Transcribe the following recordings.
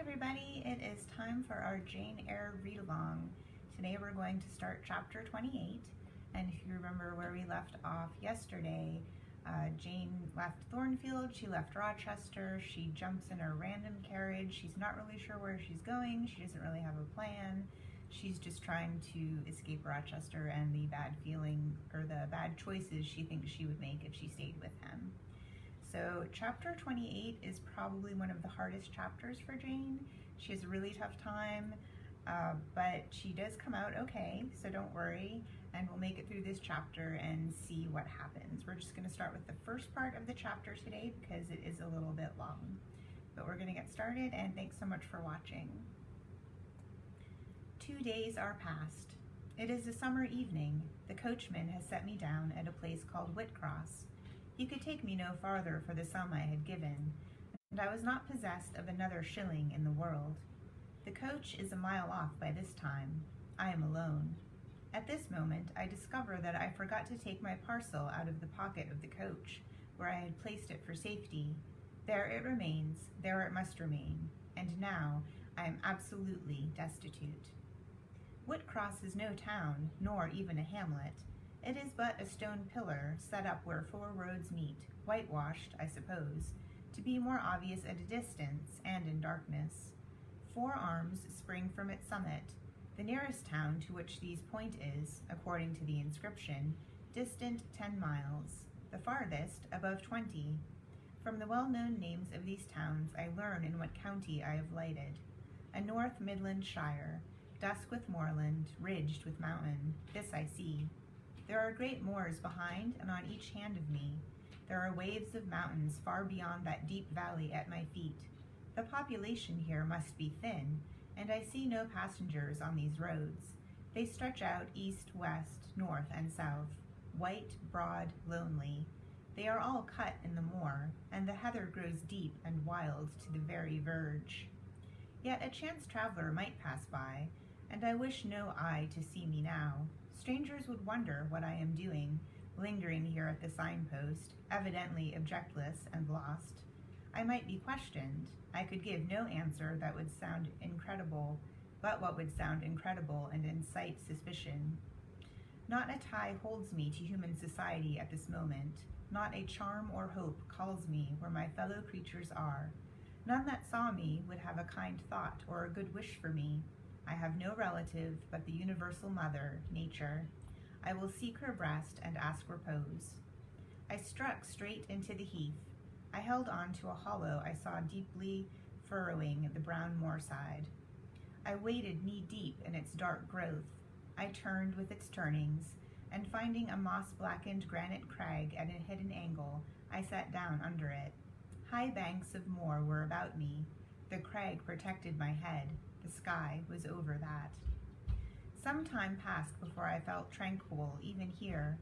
everybody, it is time for our Jane Eyre read-along. Today we're going to start chapter 28, and if you remember where we left off yesterday, Jane left Thornfield, she left Rochester, she jumps in a random carriage, she's not really sure where she's going, she doesn't really have a plan, she's just trying to escape Rochester and the bad feeling, or the bad choices she thinks she would make if she stayed with him. So chapter 28 is probably one of the hardest chapters for Jane. She has a really tough time, but she does come out okay, so don't worry, and we'll make it through this chapter and see what happens. We're just going to start with the first part of the chapter today because it is a little bit long. But we're going to get started, and thanks so much for watching. 2 days are past. It is a summer evening. The coachman has set me down at a place called Whitcross. He could take me no farther for the sum I had given, and I was not possessed of another shilling in the world. The coach is a mile off by this time. I am alone. At this moment, I discover that I forgot to take my parcel out of the pocket of the coach, where I had placed it for safety. There it remains, there it must remain, and now I am absolutely destitute. Whitcross is no town, nor even a hamlet. It is but a stone pillar set up where 4 roads meet, whitewashed, I suppose, to be more obvious at a distance and in darkness. 4 arms spring from its summit. The nearest town to which these point is, according to the inscription, distant 10 miles, the farthest above 20. From the well-known names of these towns I learn in what county I have lighted. A North Midland shire, dusk with moorland, ridged with mountain, this I see. There are great moors behind and on each hand of me. There are waves of mountains far beyond that deep valley at my feet. The population here must be thin, and I see no passengers on these roads. They stretch out east, west, north, and south, white, broad, lonely. They are all cut in the moor, and the heather grows deep and wild to the very verge. Yet a chance traveler might pass by, and I wish no eye to see me now. Strangers would wonder what I am doing, lingering here at the signpost, evidently objectless and lost. I might be questioned. I could give no answer that would sound incredible, but what would sound incredible and incite suspicion. Not a tie holds me to human society at this moment. Not a charm or hope calls me where my fellow creatures are. None that saw me would have a kind thought or a good wish for me. I have no relative but the universal mother, nature. I will seek her breast and ask repose. I struck straight into the heath. I held on to a hollow I saw deeply furrowing the brown moorside. I waded knee-deep in its dark growth. I turned with its turnings, and finding a moss-blackened granite crag at a hidden angle, I sat down under it. High banks of moor were about me. The crag protected my head. The sky was over that. Some time passed before I felt tranquil, even here.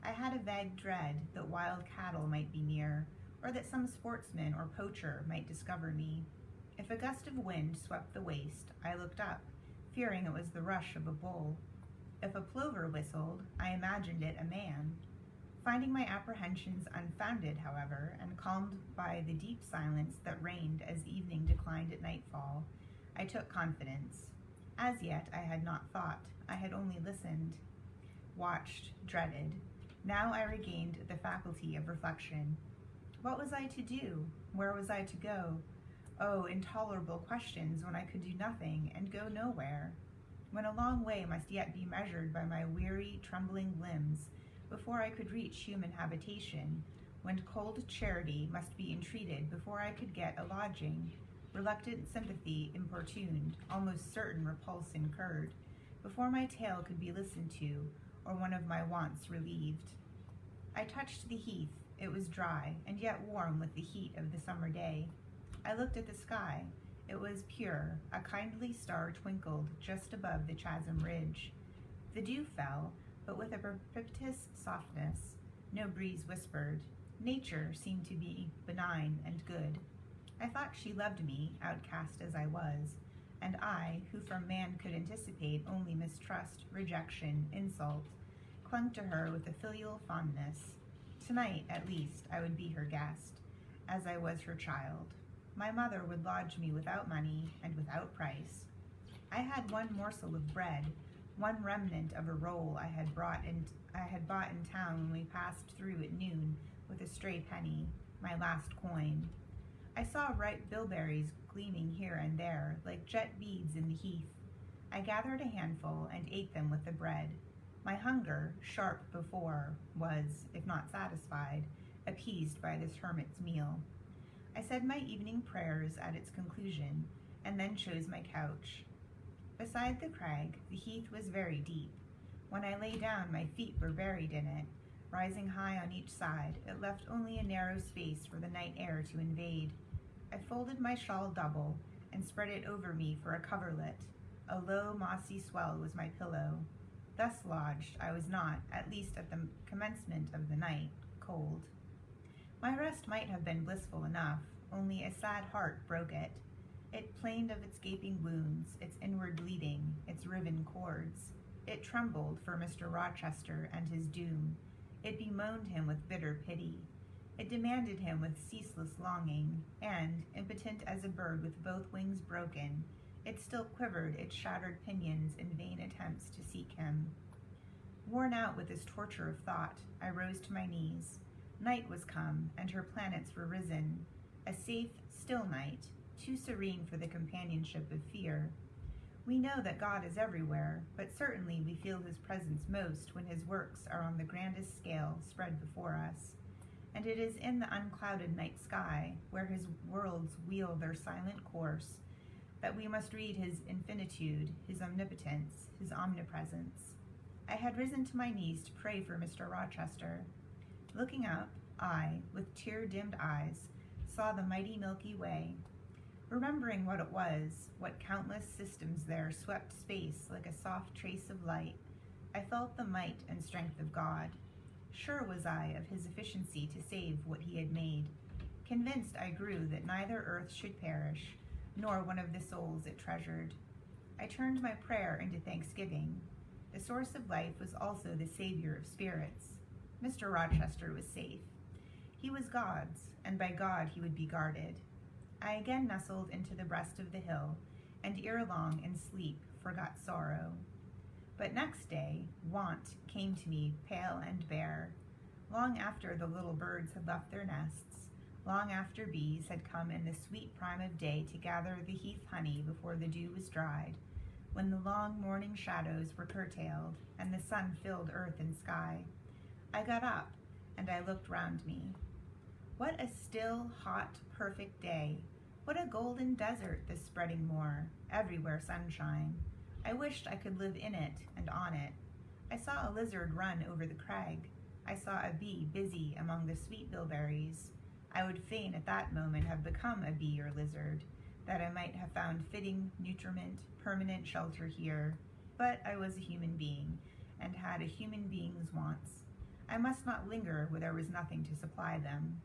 I had a vague dread that wild cattle might be near, or that some sportsman or poacher might discover me. If a gust of wind swept the waste, I looked up, fearing it was the rush of a bull. If a plover whistled, I imagined it a man. Finding my apprehensions unfounded, however, and calmed by the deep silence that reigned as evening declined at nightfall, I took confidence. As yet I had not thought, I had only listened, watched, dreaded. Now I regained the faculty of reflection. What was I to do? Where was I to go? Oh, intolerable questions when I could do nothing and go nowhere. When a long way must yet be measured by my weary, trembling limbs before I could reach human habitation, when cold charity must be entreated before I could get a lodging, reluctant sympathy importuned, almost certain repulse incurred, before my tale could be listened to, or one of my wants relieved. I touched the heath. It was dry, and yet warm with the heat of the summer day. I looked at the sky. It was pure. A kindly star twinkled just above the chasm ridge. The dew fell, but with a precipitous softness. No breeze whispered. Nature seemed to be benign and good. I thought she loved me, outcast as I was, and I, who from man could anticipate only mistrust, rejection, insult, clung to her with a filial fondness. Tonight, at least, I would be her guest, as I was her child. My mother would lodge me without money and without price. I had one morsel of bread, one remnant of a roll I had bought in town when we passed through at noon with a stray penny, my last coin. I saw ripe bilberries gleaming here and there, like jet beads in the heath. I gathered a handful and ate them with the bread. My hunger, sharp before, was, if not satisfied, appeased by this hermit's meal. I said my evening prayers at its conclusion, and then chose my couch. Beside the crag, the heath was very deep. When I lay down, my feet were buried in it. Rising high on each side, it left only a narrow space for the night air to invade. I folded my shawl double and spread it over me for a coverlet. A low, mossy swell was my pillow. Thus lodged, I was not, at least at the commencement of the night, cold. My rest might have been blissful enough, only a sad heart broke it. It plained of its gaping wounds, its inward bleeding, its riven cords. It trembled for Mr. Rochester and his doom. It bemoaned him with bitter pity. It demanded him with ceaseless longing, and, impotent as a bird with both wings broken, it still quivered its shattered pinions in vain attempts to seek him. Worn out with this torture of thought, I rose to my knees. Night was come, and her planets were risen, a safe, still night, too serene for the companionship of fear. We know that God is everywhere, but certainly we feel his presence most when his works are on the grandest scale spread before us. And it is in the unclouded night sky, where his worlds wheel their silent course, that we must read his infinitude, his omnipotence, his omnipresence. I had risen to my knees to pray for Mr. Rochester. Looking up, I, with tear-dimmed eyes, saw the mighty Milky Way. Remembering what it was, what countless systems there swept space like a soft trace of light, I felt the might and strength of God. Sure was I of his efficiency to save what he had made. Convinced I grew that neither earth should perish, nor one of the souls it treasured. I turned my prayer into thanksgiving. The source of life was also the savior of spirits. Mr. Rochester was safe. He was God's, and by God he would be guarded. I again nestled into the breast of the hill, and ere long in sleep forgot sorrow. But next day, want came to me pale and bare. Long after the little birds had left their nests, long after bees had come in the sweet prime of day to gather the heath honey before the dew was dried, when the long morning shadows were curtailed, and the sun filled earth and sky, I got up, and I looked round me. What a still, hot, perfect day! What a golden desert, this spreading moor, everywhere sunshine. I wished I could live in it and on it. I saw a lizard run over the crag. I saw a bee busy among the sweet bilberries. I would fain at that moment have become a bee or lizard, that I might have found fitting nutriment, permanent shelter here. But I was a human being, and had a human being's wants. I must not linger where there was nothing to supply them.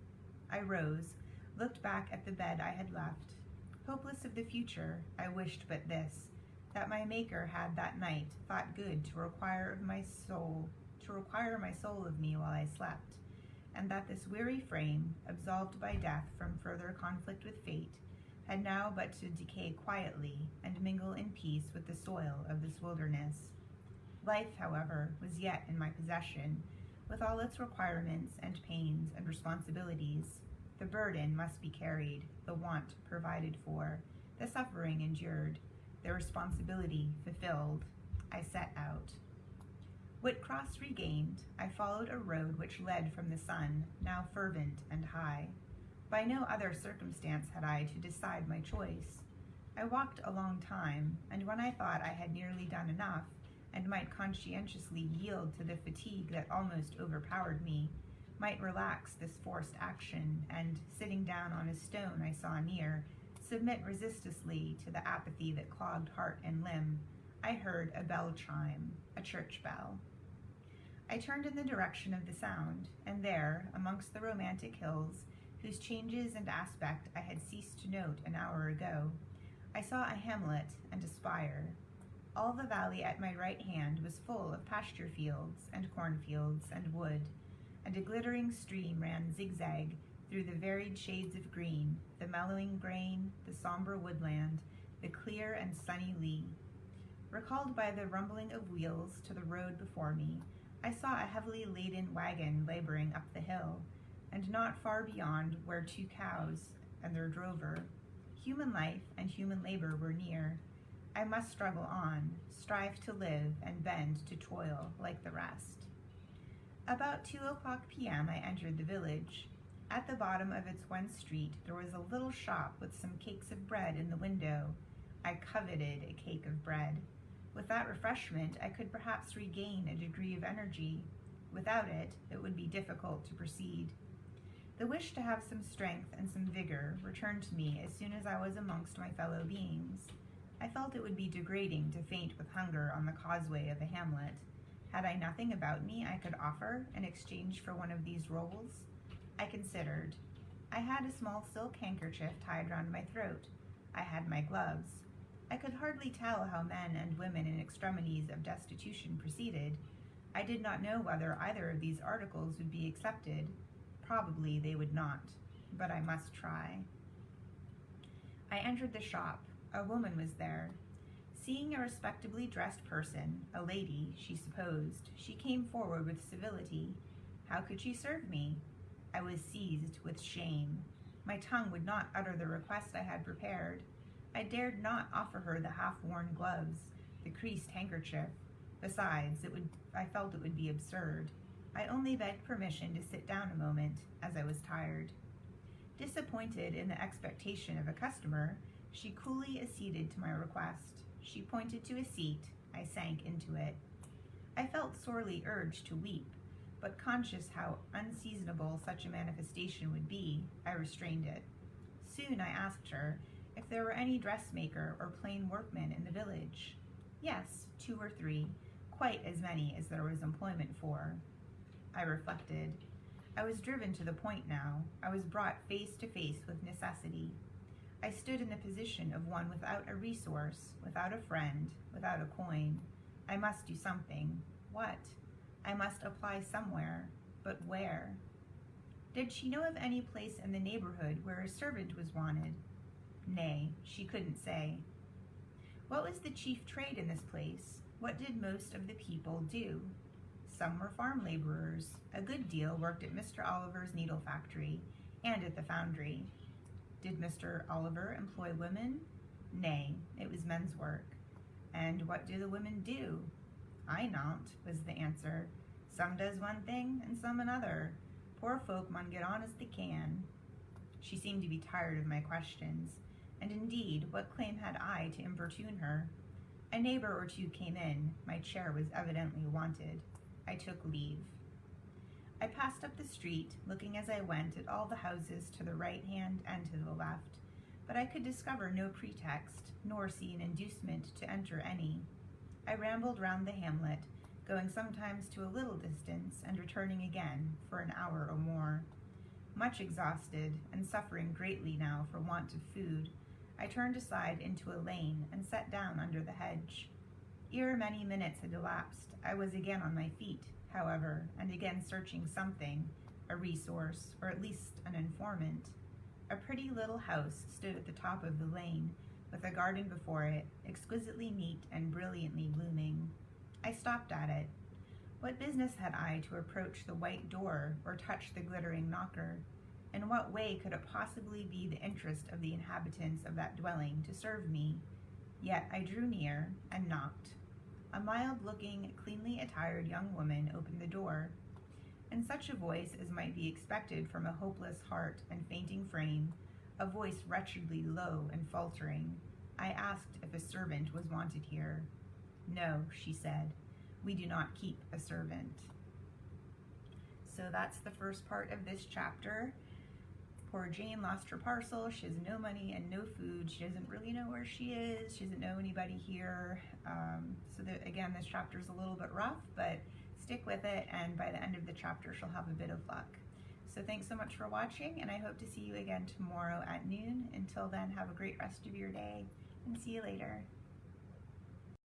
I rose, looked back at the bed I had left. Hopeless of the future, I wished but this, that my Maker had that night thought good to require my soul of me while I slept, and that this weary frame, absolved by death from further conflict with fate, had now but to decay quietly and mingle in peace with the soil of this wilderness. Life, however, was yet in my possession, with all its requirements and pains and responsibilities. The burden must be carried, the want provided for, the suffering endured, the responsibility fulfilled. I set out. Whitcross regained, I followed a road which led from the sun, now fervent and high. By no other circumstance had I to decide my choice. I walked a long time, and when I thought I had nearly done enough, and might conscientiously yield to the fatigue that almost overpowered me, might relax this forced action, and, sitting down on a stone I saw near, submit resistlessly to the apathy that clogged heart and limb, I heard a bell chime, a church bell. I turned in the direction of the sound, and there, amongst the romantic hills, whose changes and aspect I had ceased to note an hour ago, I saw a hamlet and a spire. All the valley at my right hand was full of pasture fields and cornfields and wood, and a glittering stream ran zigzag through the varied shades of green, the mellowing grain, the somber woodland, the clear and sunny lea. Recalled by the rumbling of wheels to the road before me, I saw a heavily laden wagon laboring up the hill, and not far beyond were 2 cows and their drover. Human life and human labor were near. I must struggle on, strive to live, and bend to toil like the rest. About 2:00 p.m. I entered the village. At the bottom of its one street there was a little shop with some cakes of bread in the window. I coveted a cake of bread. With that refreshment I could perhaps regain a degree of energy. Without it, it would be difficult to proceed. The wish to have some strength and some vigor returned to me as soon as I was amongst my fellow beings. I felt it would be degrading to faint with hunger on the causeway of a hamlet. Had I nothing about me I could offer in exchange for one of these rolls? I considered. I had a small silk handkerchief tied round my throat. I had my gloves. I could hardly tell how men and women in extremities of destitution proceeded. I did not know whether either of these articles would be accepted. Probably they would not, but I must try. I entered the shop. A woman was there. Seeing a respectably dressed person, a lady, she supposed, she came forward with civility. How could she serve me? I was seized with shame. My tongue would not utter the request I had prepared. I dared not offer her the half-worn gloves, the creased handkerchief. Besides, I felt it would be absurd. I only begged permission to sit down a moment, as I was tired. Disappointed in the expectation of a customer, she coolly acceded to my request. She pointed to a seat. I sank into it. I felt sorely urged to weep, but conscious how unseasonable such a manifestation would be, I restrained it. Soon I asked her if there were any dressmaker or plain workmen in the village. Yes, 2 or 3, quite as many as there was employment for. I reflected. I was driven to the point now. I was brought face to face with necessity. I stood in the position of one without a resource, without a friend, without a coin. I must do something. What? I must apply somewhere. But where? Did she know of any place in the neighborhood where a servant was wanted? Nay, she couldn't say. What was the chief trade in this place? What did most of the people do? Some were farm laborers. A good deal worked at Mr. Oliver's needle factory and at the foundry. Did Mr. Oliver employ women? Nay, it was men's work. And what do the women do? I not, was the answer. Some does one thing, and some another. Poor folk mun get on as they can. She seemed to be tired of my questions, and indeed, what claim had I to importune her? A neighbor or 2 came in. My chair was evidently wanted. I took leave. I passed up the street, looking as I went at all the houses to the right hand and to the left, but I could discover no pretext, nor see an inducement to enter any. I rambled round the hamlet, going sometimes to a little distance and returning again for an hour or more. Much exhausted, and suffering greatly now for want of food, I turned aside into a lane and sat down under the hedge. Ere many minutes had elapsed, I was again on my feet, however, and again searching something, a resource, or at least an informant. A pretty little house stood at the top of the lane, with a garden before it, exquisitely neat and brilliantly blooming. I stopped at it. What business had I to approach the white door or touch the glittering knocker? In what way could it possibly be the interest of the inhabitants of that dwelling to serve me? Yet I drew near and knocked. A mild-looking, cleanly attired young woman opened the door. In such a voice as might be expected from a hopeless heart and fainting frame, a voice wretchedly low and faltering, I asked if a servant was wanted here. No, she said, we do not keep a servant. So that's the first part of this chapter. Poor Jane lost her parcel. She has no money and no food. She doesn't really know where she is. She doesn't know anybody here. Again, this chapter is a little bit rough, but stick with it, and by the end of the chapter, she'll have a bit of luck. So thanks so much for watching, and I hope to see you again tomorrow at noon. Until then, have a great rest of your day, and see you later.